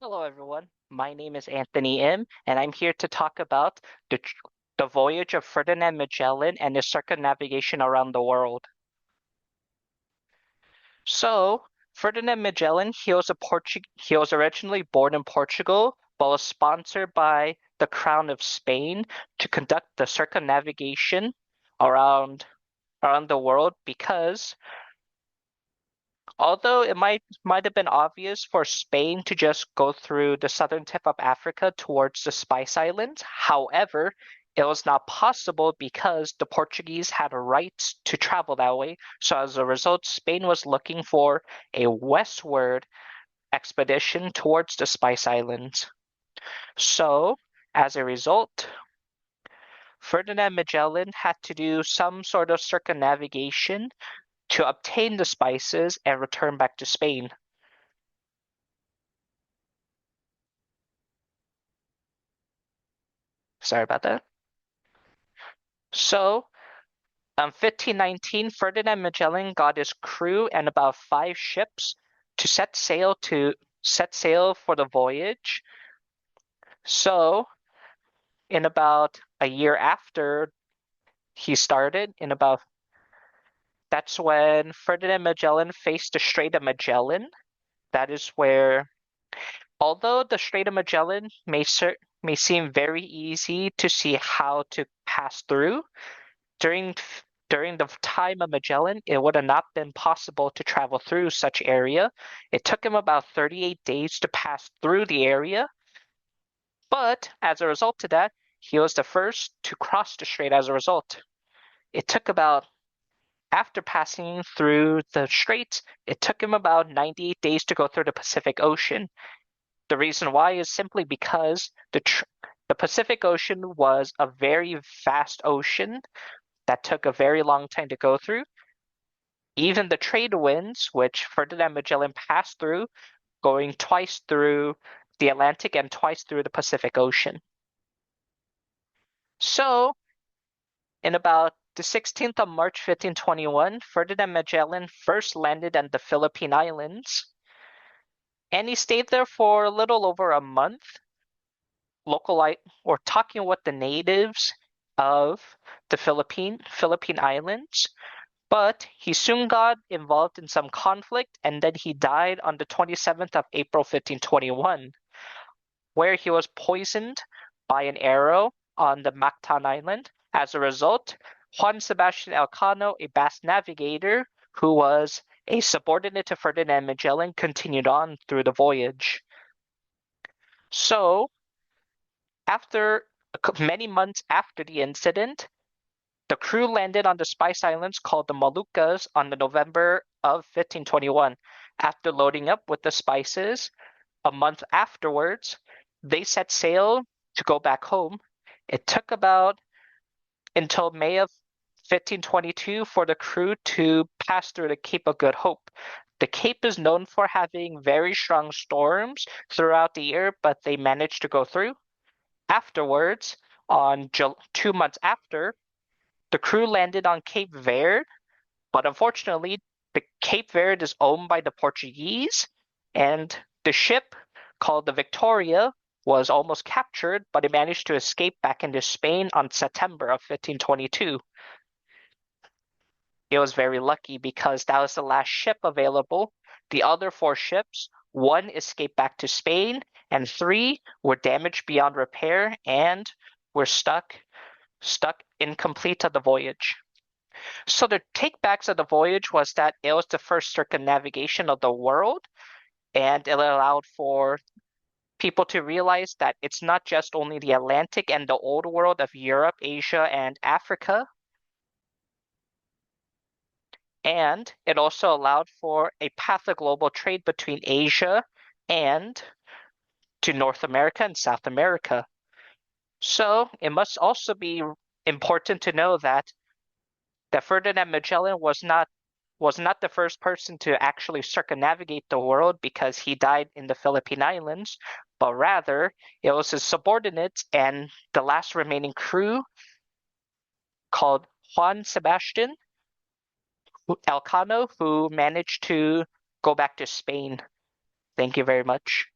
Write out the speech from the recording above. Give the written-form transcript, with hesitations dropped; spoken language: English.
Hello, everyone. My name is Anthony M, and I'm here to talk about the voyage of Ferdinand Magellan and his circumnavigation around the world. So, Ferdinand Magellan, he was originally born in Portugal, but was sponsored by the Crown of Spain to conduct the circumnavigation around around the world because although it might have been obvious for Spain to just go through the southern tip of Africa towards the Spice Islands, however, it was not possible because the Portuguese had rights to travel that way. So as a result, Spain was looking for a westward expedition towards the Spice Islands. So as a result, Ferdinand Magellan had to do some sort of circumnavigation to obtain the spices and return back to Spain. Sorry about that. So, 1519, Ferdinand Magellan got his crew and about 5 ships to set sail for the voyage. So, in about a year after he started, in about that's when Ferdinand Magellan faced the Strait of Magellan. That is where, although the Strait of Magellan may seem very easy to see how to pass through, during during the time of Magellan, it would have not been possible to travel through such area. It took him about 38 days to pass through the area, but as a result of that, he was the first to cross the strait as a result. It took about, after passing through the straits, it took him about 98 days to go through the Pacific Ocean. The reason why is simply because the Pacific Ocean was a very vast ocean that took a very long time to go through. Even the trade winds, which Ferdinand Magellan passed through, going twice through the Atlantic and twice through the Pacific Ocean. So, in about the 16th of March 1521, Ferdinand Magellan first landed on the Philippine Islands, and he stayed there for a little over a month, or talking with the natives of the Philippine Islands. But he soon got involved in some conflict, and then he died on the 27th of April 1521, where he was poisoned by an arrow on the Mactan Island. As a result, Juan Sebastian Elcano, a Basque navigator who was a subordinate to Ferdinand Magellan, continued on through the voyage. So, after many months after the incident, the crew landed on the Spice Islands called the Moluccas on the November of 1521. After loading up with the spices, a month afterwards, they set sail to go back home. It took about until May of 1522 for the crew to pass through the Cape of Good Hope. The Cape is known for having very strong storms throughout the year, but they managed to go through. Afterwards, on 2 months after, the crew landed on Cape Verde, but unfortunately, the Cape Verde is owned by the Portuguese, and the ship called the Victoria was almost captured, but it managed to escape back into Spain on September of 1522. It was very lucky because that was the last ship available. The other 4 ships, 1 escaped back to Spain, and 3 were damaged beyond repair and were stuck incomplete of the voyage. So the takebacks of the voyage was that it was the first circumnavigation of the world, and it allowed for people to realize that it's not just only the Atlantic and the old world of Europe, Asia, and Africa. And it also allowed for a path of global trade between Asia and to North America and South America. So it must also be important to know that Ferdinand Magellan was not the first person to actually circumnavigate the world because he died in the Philippine Islands, but rather it was his subordinates and the last remaining crew called Juan Sebastian Elcano who managed to go back to Spain. Thank you very much.